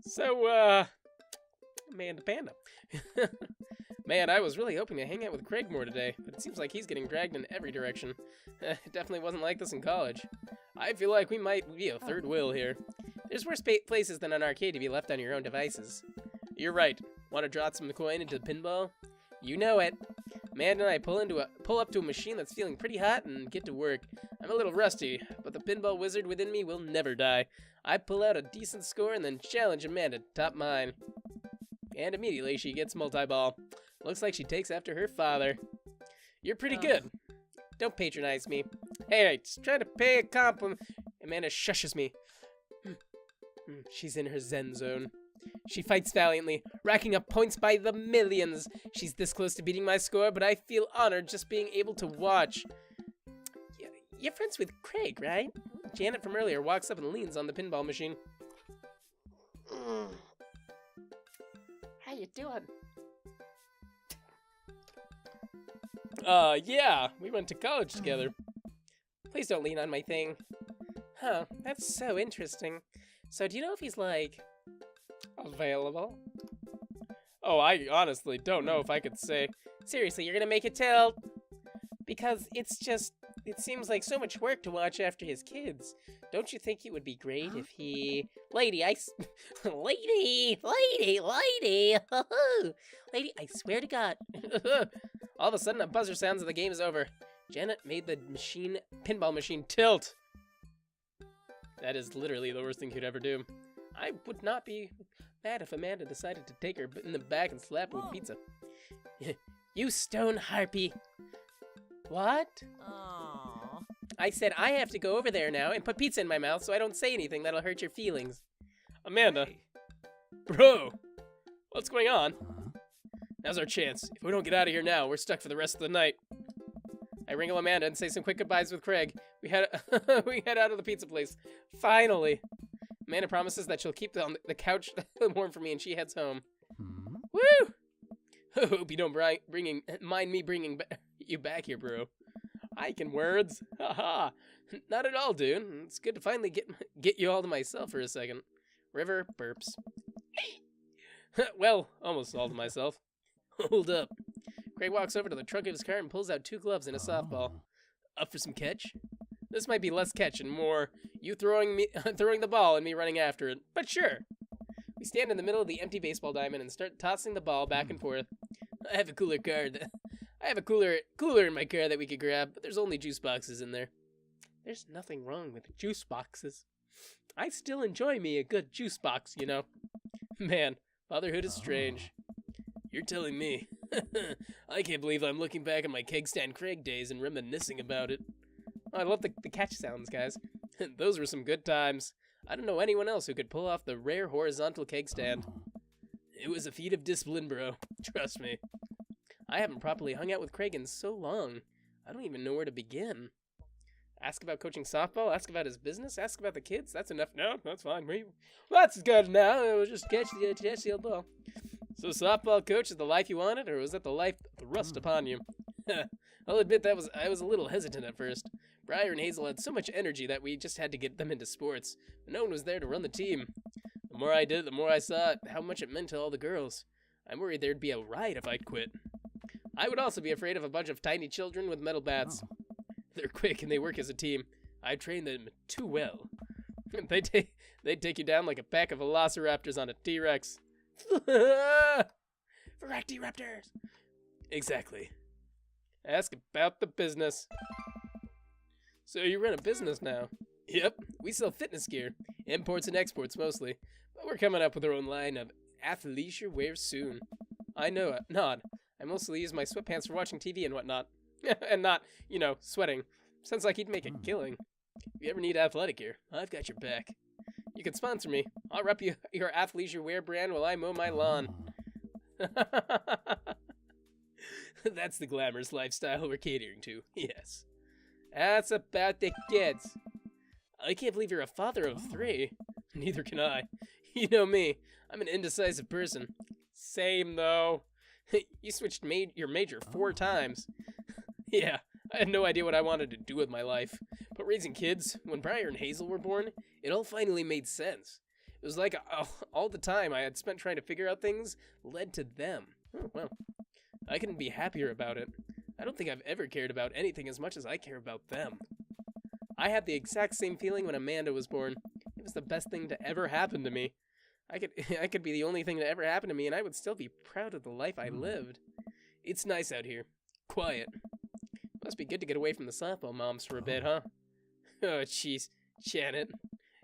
So, Amanda Panda. Man, I was really hoping to hang out with Craig more today, but it seems like he's getting dragged in every direction. It definitely wasn't like this in college. I feel like we might be a third wheel here. There's worse places than an arcade to be left on your own devices. You're right. Want to drop some coin into the pinball? You know it. Amanda and I pull up to a machine that's feeling pretty hot and get to work. I'm a little rusty, but the pinball wizard within me will never die. I pull out a decent score and then challenge Amanda to top mine. And immediately she gets multi-ball. Looks like she takes after her father. You're pretty good. Don't patronize me. Hey, just trying to pay a compliment. Amanda shushes me. She's in her zen zone. She fights valiantly, racking up points by the millions. She's this close to beating my score, but I feel honored just being able to watch. You're friends with Craig, right? Janet from earlier walks up and leans on the pinball machine. How you doing? Yeah, we went to college together. Please don't lean on my thing. Huh, that's so interesting. So do you know if he's, like, available? Oh, I honestly don't know if I could say. Seriously, you're gonna make it tilt? Because it seems like so much work to watch after his kids. Don't you think it would be great if he... Lady, I swear to God. All of a sudden, a buzzer sounds and the game is over. Janet made the pinball machine tilt. That is literally the worst thing you could ever do. I would not be mad if Amanda decided to take her in the back and slap her with pizza. You stone harpy. What? Aww. I said I have to go over there now and put pizza in my mouth so I don't say anything that'll hurt your feelings. Amanda. Hey. Bro. What's going on? Now's our chance. If we don't get out of here now, we're stuck for the rest of the night. I wrangle Amanda and say some quick goodbyes with Craig. We head out of the pizza place. Finally. Amanda promises that she'll keep the couch warm for me and she heads home. Woo! I hope you don't mind me bringing you back here, bro. I can words. Haha. Not at all, dude. It's good to finally get you all to myself for a second. River burps. Well, almost all to myself. Hold up. Craig walks over to the trunk of his car and pulls out 2 gloves and a softball. Up for some catch? This might be less catch and more you throwing the ball and me running after it, but sure. We stand in the middle of the empty baseball diamond and start tossing the ball back and forth. I have a cooler in my car that we could grab, but there's only juice boxes in there. There's nothing wrong with juice boxes. I still enjoy me a good juice box, you know. Man, fatherhood is strange. You're telling me. I can't believe I'm looking back at my keg stand Craig days and reminiscing about it. Oh, I love the catch sounds, guys. Those were some good times. I don't know anyone else who could pull off the rare horizontal keg stand. It was a feat of discipline, bro. Trust me. I haven't properly hung out with Craig in so long. I don't even know where to begin. Ask about coaching softball, ask about his business, ask about the kids. That's enough. No, that's fine. That's good now. It was just catch the ball. So softball coach is the life you wanted, or was that the life thrust upon you? I'll admit I was a little hesitant at first. Briar and Hazel had so much energy that we just had to get them into sports, but no one was there to run the team. The more I did it, the more I saw how much it meant to all the girls. I'm worried there'd be a riot if I'd quit. I would also be afraid of a bunch of tiny children with metal bats. They're quick and they work as a team. I trained them too well. They'd take you down like a pack of velociraptors on a T-Rex. Voraktee raptors! Exactly. Ask about the business. So you run a business now? Yep, we sell fitness gear. Imports and exports mostly. But we're coming up with our own line of athleisure wear soon. I know it. Nod. I mostly use my sweatpants for watching TV and whatnot. And not, you know, sweating. Sounds like he'd make a killing. If you ever need athletic gear, I've got your back. You can sponsor me. I'll rep your athleisure wear brand while I mow my lawn. That's the glamorous lifestyle we're catering to. Yes. That's about the kids. I can't believe you're a father of 3. Neither can I. You know me. I'm an indecisive person. Same, though. You switched your major 4 times. Yeah, I had no idea what I wanted to do with my life. But raising kids, when Briar and Hazel were born, it all finally made sense. It was like all the time I had spent trying to figure out things led to them. Oh, well, I couldn't be happier about it. I don't think I've ever cared about anything as much as I care about them. I had the exact same feeling when Amanda was born. It was the best thing to ever happen to me. I could be the only thing that ever happened to me, and I would still be proud of the life I lived. It's nice out here. Quiet. Must be good to get away from the softball moms for a bit, huh? Oh, jeez. Janet.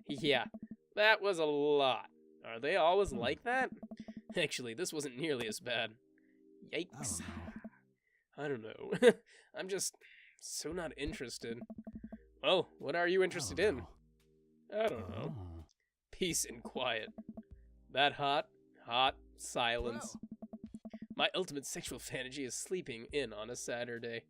Yeah, that was a lot. Are they always like that? Actually, this wasn't nearly as bad. Yikes. I don't know. I'm just so not interested. Well, what are you interested in? I don't know. Peace and quiet. That hot silence. My ultimate sexual fantasy is sleeping in on a Saturday.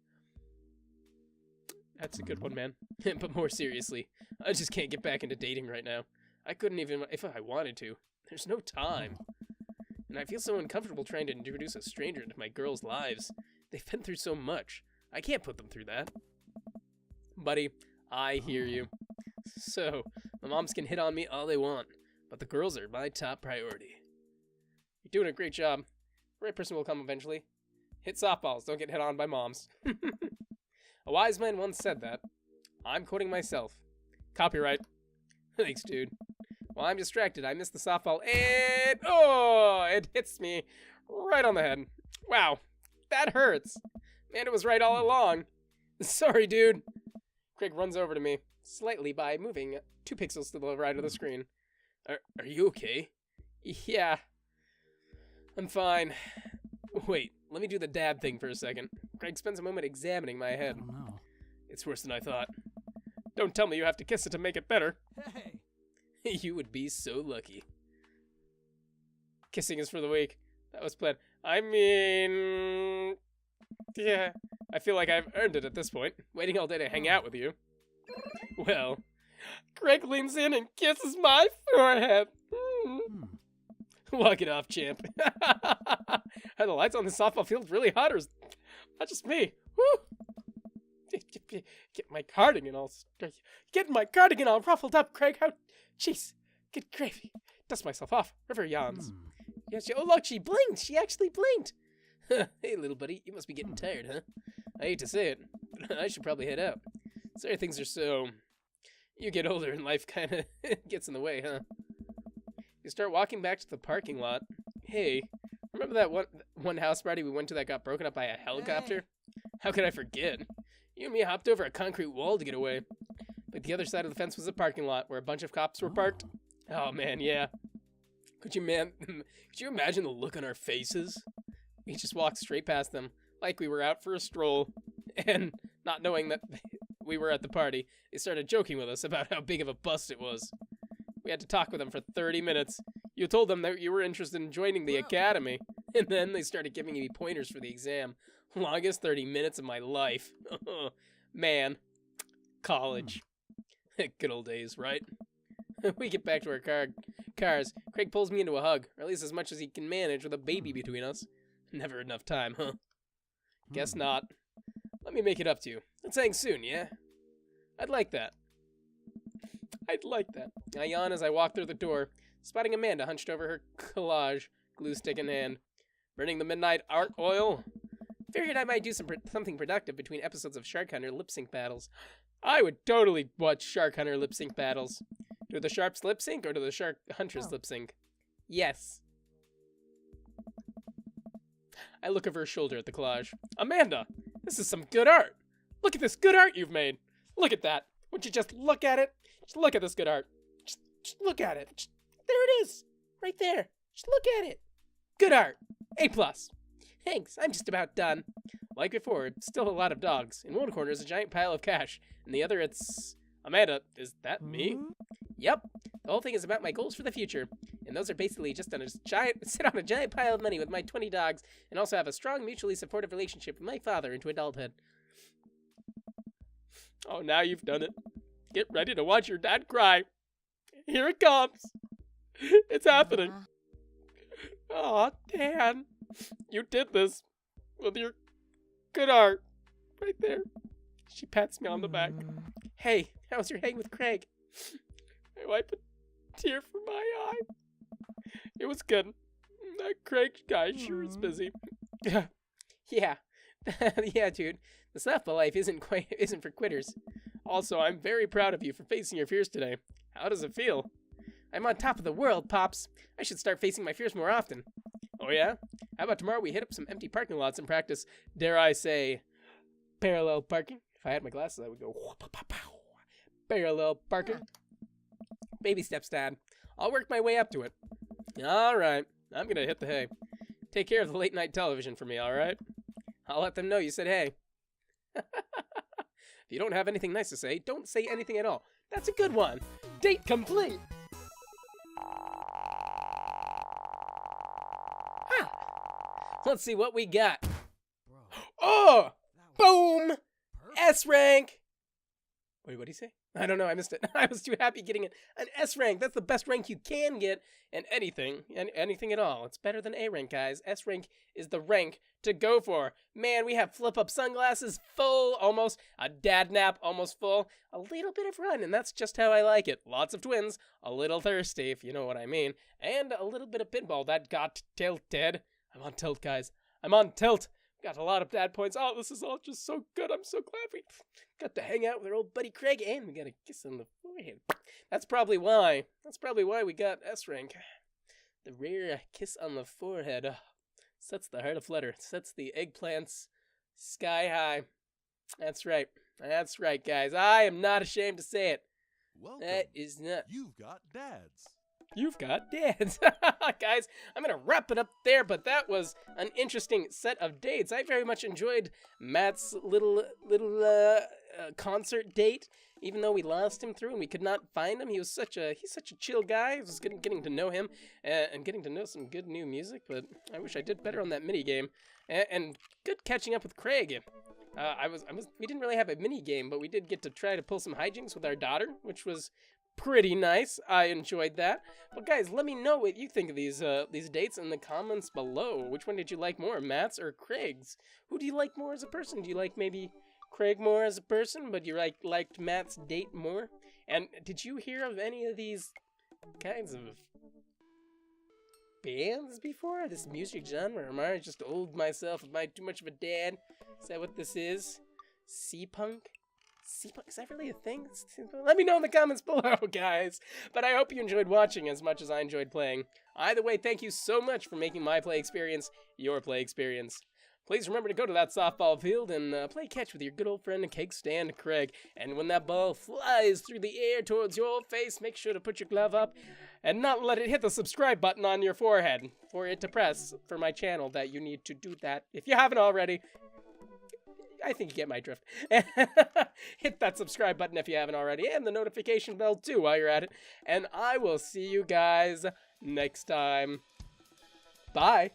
That's a good one, man. But more seriously, I just can't get back into dating right now. I couldn't even if I wanted to. There's no time. And I feel so uncomfortable trying to introduce a stranger into my girls' lives. They've been through so much. I can't put them through that. Buddy, I hear you. So, the moms can hit on me all they want, but the girls are my top priority. You're doing a great job. The right person will come eventually. Hit softballs, don't get hit on by moms. A wise man once said that. I'm quoting myself. Copyright. Thanks, dude. While I'm distracted, I miss the softball, and oh, it hits me right on the head. Wow, that hurts. Man, it was right all along. Sorry, dude. Craig runs over to me, slightly by moving 2 pixels to the right of the screen. Are you okay? Yeah. I'm fine. Wait, let me do the dad thing for a second. Craig spends a moment examining my head. Oh, no. It's worse than I thought. Don't tell me you have to kiss it to make it better. Hey! You would be so lucky. Kissing is for the weak. That was planned. I mean... yeah, I feel like I've earned it at this point. Waiting all day to hang out with you. Well, Greg leans in and kisses my forehead. Walk it off, champ. Are the lights on the softball field really hot, or is that just me? Woo! Get my cardigan all... Getting my cardigan all ruffled up, Craig. How... Jeez, good gravy. Dust myself off. River yawns. Yes, oh look, she blinked. She actually blinked. Hey, little buddy, you must be getting tired, huh? I hate to say it, but I should probably head out. Sorry things are so... You get older and life kind of gets in the way, huh? You start walking back to the parking lot. Hey, remember that one house party we went to that got broken up by a helicopter? How could I forget? You and me hopped over a concrete wall to get away. But the other side of the fence was a parking lot where a bunch of cops were parked. Oh man, yeah. Could you imagine the look on our faces? We just walked straight past them, like we were out for a stroll. And not knowing that we were at the party, they started joking with us about how big of a bust it was. We had to talk with them for 30 minutes. You told them that you were interested in joining the academy. And then they started giving me pointers for the exam. Longest 30 minutes of my life. Man. College. Good old days, right? We get back to our cars. Craig pulls me into a hug, or at least as much as he can manage with a baby between us. Never enough time, huh? Guess not. Let me make it up to you. Let's hang soon, yeah? I'd like that. I'd like that. I yawn as I walk through the door, spotting Amanda hunched over her collage, glue stick in hand. Burning the midnight art oil? Figured I might do something productive between episodes of Shark Hunter lip sync battles. I would totally watch Shark Hunter lip sync battles. Do the Sharps lip sync or do the Shark Hunters lip sync? Yes. I look over her shoulder at the collage. Amanda! This is some good art. Look at this good art you've made. Look at that. Would you just look at it? Just look at this good art. Just look at it. There it is. Right there. Just look at it. Good art. A+. Thanks, I'm just about done. Like before, it's still a lot of dogs. In one corner is a giant pile of cash. In the other, it's... Amanda, is that me? Yep. The whole thing is about my goals for the future. And those are basically just on sit on a giant pile of money with my 20 dogs and also have a strong, mutually supportive relationship with my father into adulthood. Oh, now you've done it. Get ready to watch your dad cry. Here it comes. It's happening. Oh, Dan. You did this with your good art. Right there. She pats me on the back. Hey, how was your hang with Craig? I wipe a tear from my eye. It was good. That Craig guy sure is busy. Yeah. Yeah, dude. The softball life isn't for quitters. Also, I'm very proud of you for facing your fears today. How does it feel? I'm on top of the world, Pops. I should start facing my fears more often. Oh yeah? How about tomorrow we hit up some empty parking lots and practice, dare I say, parallel parking? If I had my glasses, I would go parallel parking. Baby steps, Dad. I'll work my way up to it. All right. I'm gonna hit the hay. Take care of the late night television for me, all right? I'll let them know you said hey. If you don't have anything nice to say, don't say anything at all. That's a good one. Date complete. Huh. Let's see what we got. Oh! Boom! S rank! Wait, what did he say? I don't know, I missed it. I was too happy getting an S rank. That's the best rank you can get in anything at all. It's better than A rank, guys. S rank is the rank to go for. Man, we have flip-up sunglasses full, almost. A dad nap, almost full. A little bit of run, and that's just how I like it. Lots of twins, a little thirsty, if you know what I mean. And a little bit of pinball that got tilted. I'm on tilt, guys. I'm on tilt. Got a lot of dad points. Oh, this is all just so good. I'm so glad we got to hang out with our old buddy Craig, and we got a kiss on the forehead. That's probably why. We got S rank. The rare kiss on the forehead sets the heart aflutter. Sets the eggplants sky high. That's right. That's right, guys. I am not ashamed to say it. Welcome. That is not. You've got dads. You've got dads. Guys, I'm going to wrap it up there, but that was an interesting set of dates. I very much enjoyed Matt's little concert date, even though we lost him through and we could not find him. He's such a chill guy. I was getting to know him and getting to know some good new music, but I wish I did better on that mini game. And good catching up with Craig. We didn't really have a mini game, but we did get to try to pull some hijinks with our daughter, which was pretty nice. I enjoyed that. But guys, let me know what you think of these dates in the comments below. Which one did you like more, Matt's or Craig's? Who do you like more as a person? Do you like maybe Craig more as a person, but you liked Matt's date more? And did you hear of any of these kinds of bands before? This music genre? Or am I just old myself? Am I too much of a dad? Is that what this is? C-punk? Is that really a thing? Let me know in the comments below, guys. But I hope you enjoyed watching as much as I enjoyed playing. Either way, thank you so much for making my play experience your play experience. Please remember to go to that softball field and play catch with your good old friend Cake Stand Craig. And when that ball flies through the air towards your face, make sure to put your glove up and not let it hit the subscribe button on your forehead for it to press for my channel that you need to do that if you haven't already. I think you get my drift. Hit that subscribe button if you haven't already, and the notification bell too while you're at it. And I will see you guys next time. Bye.